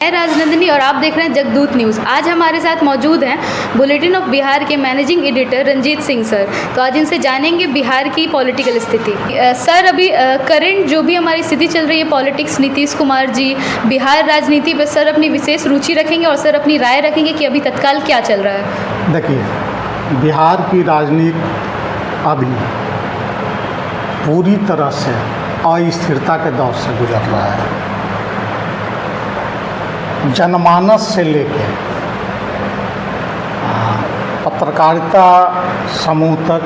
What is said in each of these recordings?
मैं राजनंदिनी और आप देख रहे हैं जगदूत न्यूज़। आज हमारे साथ मौजूद हैं बुलेटिन ऑफ बिहार के managing editor Ranjeet Singh sir. तो आज इनसे जानेंगे बिहार की पॉलिटिकल स्थिति। सर, अभी करंट जो भी हमारी स्थिति चल रही है पॉलिटिक्स, नीतीश कुमार जी बिहार राजनीति पर सर अपनी विशेष रुचि रखेंगे और सर अपनी राय रखेंगे कि अभी तत्काल क्या चल रहा है। देखिए, बिहार की राजनीति अभी पूरी तरह से अस्थिरता के दौर से गुजर रहा है। जनमानस से लेके पत्रकारिता समूह तक,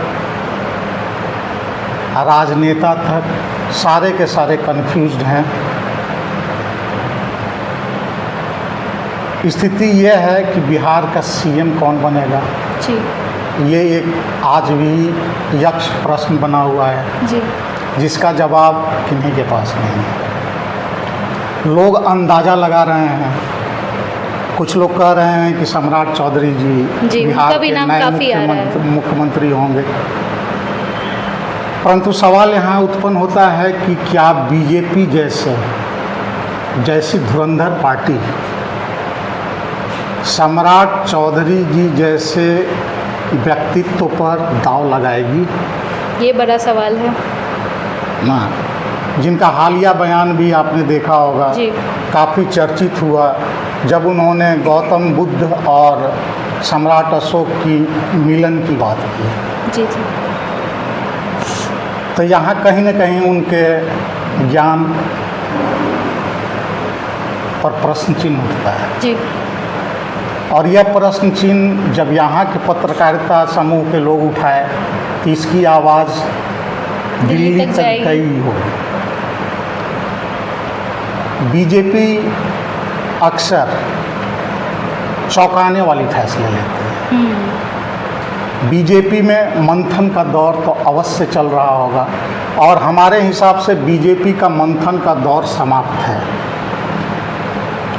राजनेता तक सारे के सारे कन्फ्यूज्ड हैं। स्थिति ये है कि बिहार का सीएम कौन बनेगा जी, ये एक आज भी यक्ष प्रश्न बना हुआ है जी, जिसका जवाब किन्हीं के पास नहीं है। लोग अंदाज़ा लगा रहे हैं। कुछ लोग कह रहे हैं कि सम्राट चौधरी जी बिहार के नए मुख्यमंत्री होंगे, परंतु सवाल यहाँ उत्पन्न होता है कि क्या बीजेपी जैसी धुरंधर पार्टी सम्राट चौधरी जी जैसे व्यक्तित्व पर दांव लगाएगी? ये बड़ा सवाल है ना, जिनका हालिया बयान भी आपने देखा होगा, काफ़ी चर्चित हुआ जब उन्होंने गौतम बुद्ध और सम्राट अशोक की मिलन की बात की। जी जी। तो यहाँ कहीं न कहीं उनके ज्ञान पर प्रश्न चिन्ह उठता है जी। और यह प्रश्न चिन्ह जब यहाँ के पत्रकारिता समूह के लोग उठाए तो इसकी आवाज़ दिल्ली तक गई होगी। बीजेपी अक्सर चौंकाने वाली फैसले लेते हैं। बीजेपी में मंथन का दौर तो अवश्य चल रहा होगा और हमारे हिसाब से बीजेपी का मंथन का दौर समाप्त है।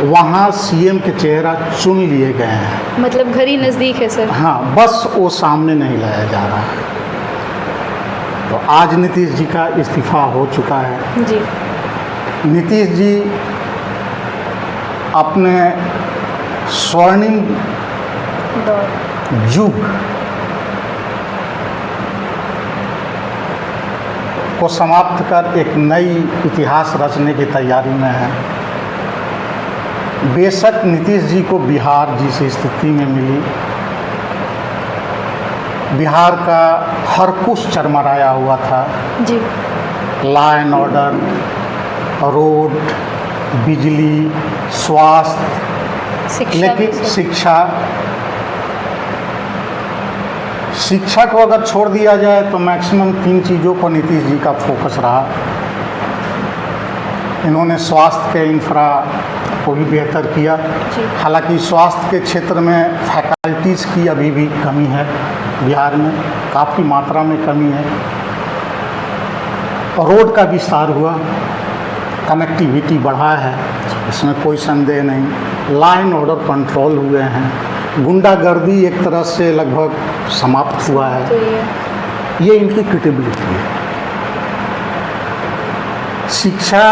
वहाँ सीएम के चेहरा चुन लिए गए हैं। मतलब घर ही नज़दीक है सर। हाँ, बस वो सामने नहीं लाया जा रहा है। तो आज नीतीश जी का इस्तीफा हो चुका है जी। नीतीश जी अपने स्वर्णिम युग को समाप्त कर एक नई इतिहास रचने की तैयारी में है। बेशक नीतीश जी को बिहार जिस स्थिति में मिली, बिहार का हर कुछ चरमराया हुआ था जी। लॉ एंड ऑर्डर, रोड, बिजली, स्वास्थ्य, लेकिन शिक्षा को अगर छोड़ दिया जाए तो मैक्सिमम 3 चीज़ों पर नीतीश जी का फोकस रहा। इन्होंने स्वास्थ्य के इंफ्रा को भी बेहतर किया। हालांकि स्वास्थ्य के क्षेत्र में फैकल्टीज़ की अभी भी कमी है, बिहार में काफ़ी मात्रा में कमी है। रोड का विस्तार हुआ, कनेक्टिविटी बढ़ा है, इसमें कोई संदेह नहीं। लॉ एंड ऑर्डर कंट्रोल हुए हैं, गुंडागर्दी एक तरह से लगभग समाप्त हुआ है। तो ये इनकी क्रेडिबिलिटी है। शिक्षा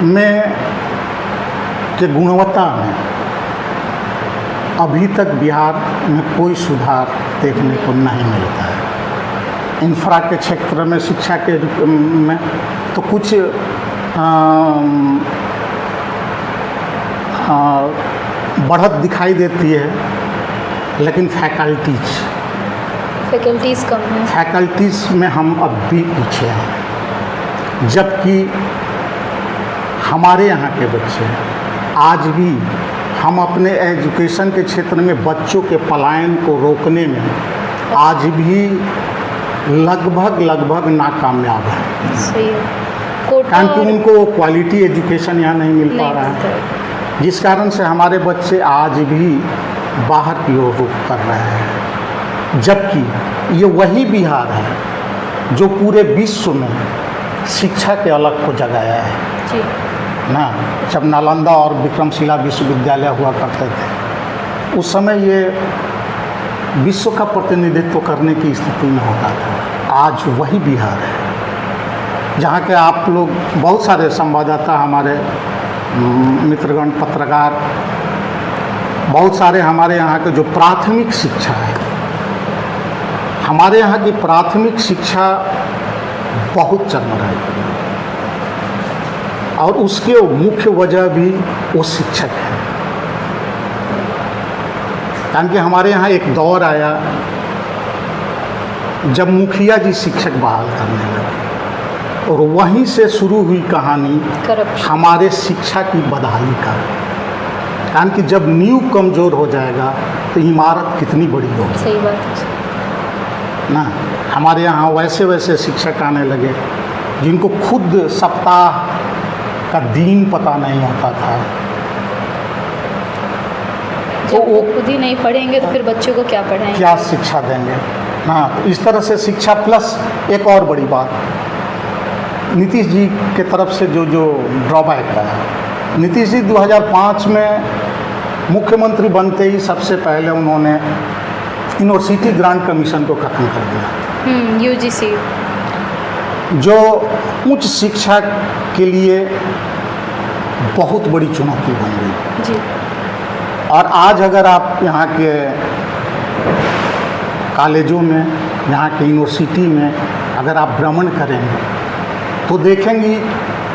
में के गुणवत्ता में अभी तक बिहार में कोई सुधार देखने को नहीं मिलता है। इंफ्रा के क्षेत्र में, शिक्षा के में तो कुछ बढ़त दिखाई देती है, लेकिन फैकल्टीज़ कम है। फैकल्टीज़ में हम अब भी पीछे हैं, जबकि हमारे यहाँ के बच्चे आज भी, हम अपने एजुकेशन के क्षेत्र में बच्चों के पलायन को रोकने में आज भी लगभग नाकामयाब है। सही है। क्योंकि उनको वो क्वालिटी एजुकेशन यहाँ नहीं मिल पा रहा है, जिस कारण से हमारे बच्चे आज भी बाहर की ओर रुख कर रहे हैं। जबकि ये वही बिहार है जो पूरे विश्व में शिक्षा के अलग को जगाया है जी। ना। जब नालंदा और विक्रमशिला विश्वविद्यालय हुआ करते थे, उस समय ये विश्व का प्रतिनिधित्व करने की स्थिति में होता था। आज वही बिहार है जहाँ के आप लोग, बहुत सारे संवाददाता हमारे मित्रगण, पत्रकार, बहुत सारे हमारे यहाँ के जो प्राथमिक शिक्षा है, हमारे यहाँ की प्राथमिक शिक्षा बहुत चरमराई है और उसके मुख्य वजह भी वो शिक्षक है। कारण कि हमारे यहाँ एक दौर आया जब मुखिया जी शिक्षक बहाल करने लगे और वहीं से शुरू हुई कहानी हमारे शिक्षा की बदहाली का। कारण कि जब नींव कमज़ोर हो जाएगा तो इमारत कितनी बड़ी होगी। सही बात है ना। हमारे यहाँ वैसे वैसे शिक्षक आने लगे जिनको खुद सप्ताह का दिन पता नहीं होता था। जब वो खुद ही नहीं पढ़ेंगे तो फिर बच्चों को क्या पढ़ाएंगे, क्या शिक्षा देंगे। हाँ, तो इस तरह से शिक्षा प्लस एक और बड़ी बात, नीतीश जी के तरफ से जो ड्रॉबैक है। नीतीश जी 2005 में मुख्यमंत्री बनते ही सबसे पहले उन्होंने यूनिवर्सिटी ग्रांट कमीशन को खत्म कर दिया। यूजीसी जो उच्च शिक्षा के लिए बहुत बड़ी चुनौती बन गई जी। और आज अगर आप यहाँ के कॉलेजों में, यहाँ के यूनिवर्सिटी में अगर आप भ्रमण करेंगे तो देखेंगी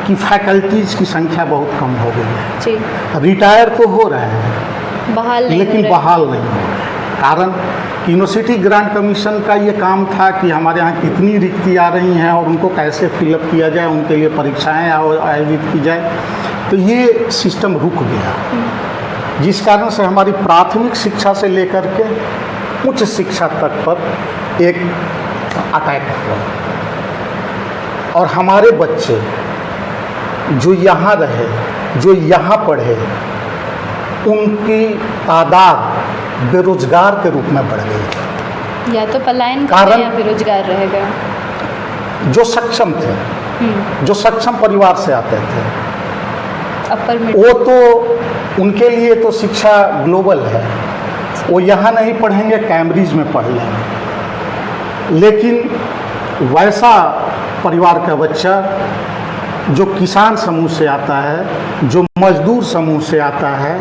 कि फैकल्टीज़ की संख्या बहुत कम हो गई है जी। रिटायर तो हो रहे हैं बहाल नहीं, लेकिन बहाल नहीं हो रहे। कारण यूनिवर्सिटी ग्रांट कमीशन का ये काम था कि हमारे यहाँ कितनी रिक्ति आ रही हैं और उनको कैसे फिलअप किया जाए, उनके लिए परीक्षाएं आयोजित की जाए। तो ये सिस्टम रुक गया, जिस कारण से हमारी प्राथमिक शिक्षा से लेकर के उच्च शिक्षा तक पर एक अटैक हुआ और हमारे बच्चे जो यहाँ रहे, जो यहाँ पढ़े, उनकी तादाद बेरोजगार के रूप में बढ़ गई। या तो पलायन कारण या बेरोजगार रह गए। जो सक्षम थे, जो सक्षम परिवार से आते थे, अपर वो तो उनके लिए तो शिक्षा ग्लोबल है, वो यहाँ नहीं पढ़ेंगे, कैम्ब्रिज में पढ़ लेंगे। लेकिन वैसा परिवार का बच्चा जो किसान समूह से आता है, जो मजदूर समूह से आता है,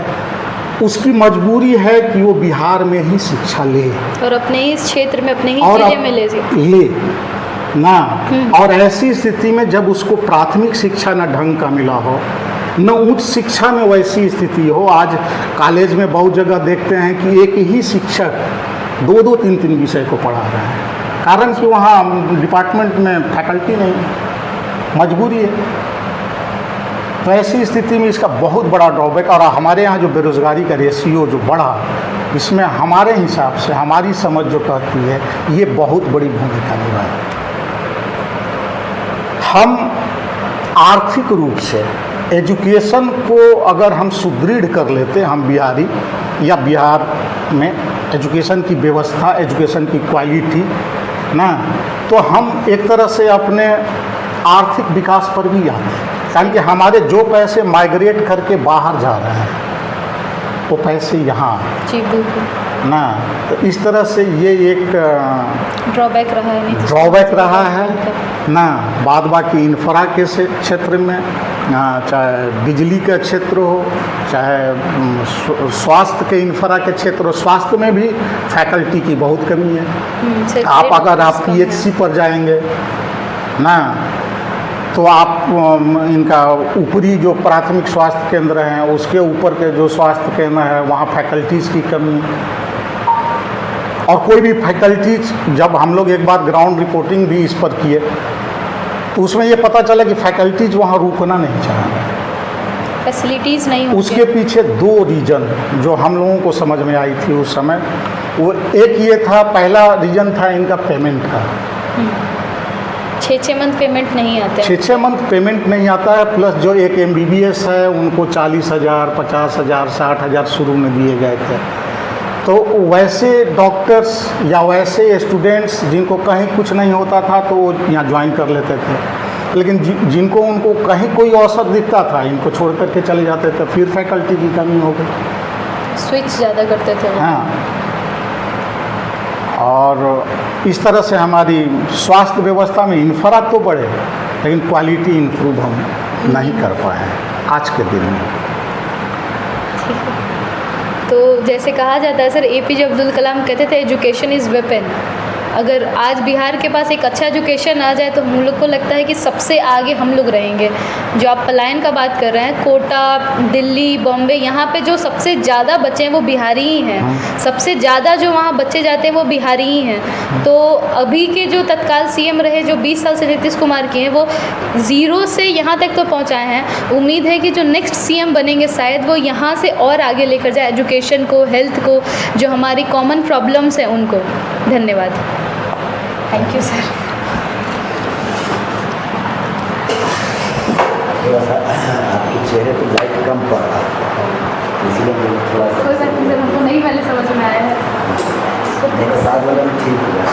उसकी मजबूरी है कि वो बिहार में ही शिक्षा ले और अपने ही क्षेत्र में अपने ही जिले में ले ना। और ऐसी स्थिति में जब उसको प्राथमिक शिक्षा न ढंग का मिला हो, न उच्च शिक्षा में वैसी स्थिति हो। आज कॉलेज में बहुत जगह देखते हैं कि एक ही शिक्षक 2-2, 3-3 विषय को पढ़ा रहा है, कारण कि वहाँ डिपार्टमेंट में फैकल्टी नहीं, मजबूरी है। तो ऐसी स्थिति में इसका बहुत बड़ा ड्रॉबैक। और हमारे यहाँ जो बेरोज़गारी का रेशियो जो बढ़ा, इसमें हमारे हिसाब से हमारी समझ जो कहती है ये बहुत बड़ी भूमिका निभाई। हम आर्थिक रूप से एजुकेशन को अगर हम सुदृढ़ कर लेते, हम बिहारी या बिहार में एजुकेशन की व्यवस्था, एजुकेशन की क्वालिटी ना, तो हम एक तरह से अपने आर्थिक विकास पर भी आते हैं। कारण कि हमारे जो पैसे माइग्रेट करके बाहर जा रहे हैं वो पैसे यहाँ जी बिल्कुल ना। तो इस तरह से ये एक ड्रॉबैक रहा है ना। बाद बाकी इंफ्रा के क्षेत्र में, चाहे बिजली का क्षेत्र हो, चाहे स्वास्थ्य के इंफ्रा के क्षेत्र हो, स्वास्थ्य में भी फैकल्टी की बहुत कमी है। आप अगर आप PHC पर जाएंगे ना, तो आप इनका ऊपरी जो प्राथमिक स्वास्थ्य केंद्र हैं, उसके ऊपर के जो स्वास्थ्य केंद्र है, वहाँ फैकल्टीज़ की कमी। और कोई भी फैकल्टीज, जब हम लोग एक बार ग्राउंड रिपोर्टिंग भी इस पर किए तो उसमें ये पता चला कि फैकल्टीज वहाँ रुकना नहीं चाह, फैसिलिटीज़ नहीं। उसके पीछे 2 रीज़न जो हम लोगों को समझ में आई थी उस समय। वो एक ये था, पहला रीज़न था इनका पेमेंट का। 6 मंथ पेमेंट नहीं आता है। 6 मंथ पेमेंट नहीं आता है। प्लस जो एक MBBS है उनको 40,000, 50,000, 60,000 शुरू में दिए गए थे। तो वैसे डॉक्टर्स या वैसे स्टूडेंट्स जिनको कहीं कुछ नहीं होता था तो वो यहाँ ज्वाइन कर लेते थे, लेकिन जिनको उनको कहीं कोई अवसर दिखता था इनको छोड़ करके चले जाते थे। फिर फैकल्टी की कमी हो गई, स्विच ज़्यादा करते थे। हाँ। और इस तरह से हमारी स्वास्थ्य व्यवस्था में इंफ्रा तो बढ़े लेकिन क्वालिटी इम्प्रूव हम नहीं कर पाए हैं। आज के दिन में। तो जैसे कहा जाता है सर, एपीजे अब्दुल कलाम कहते थे एजुकेशन इज़ वेपन। अगर आज बिहार के पास एक अच्छा एजुकेशन आ जाए तो हम लोग को लगता है कि सबसे आगे हम लोग रहेंगे। जो आप पलायन का बात कर रहे हैं, कोटा, दिल्ली, बॉम्बे, यहाँ पे जो सबसे ज़्यादा बच्चे हैं वो बिहारी ही हैं। सबसे ज़्यादा जो वहाँ बच्चे जाते हैं वो बिहारी ही हैं। तो अभी के जो तत्काल सीएम रहे, जो 20 साल से नीतीश कुमार के हैं, वो ज़ीरो से यहाँ तक तो पहुँचाए हैं। उम्मीद है कि जो नेक्स्ट सीएम बनेंगे शायद वो यहाँ से और आगे लेकर जाए एजुकेशन को, हेल्थ को, जो हमारी कॉमन प्रॉब्लम्स हैं उनको। धन्यवाद। Thank you sir. थोड़ा सा आपके चेहरे पे लाइट कम पड़ रहा है, इसलिए मुझे थोड़ा सा कोई बात नहीं सर, हमको नहीं पहले समझ में आया है। साथ वाला ठीक हो गया।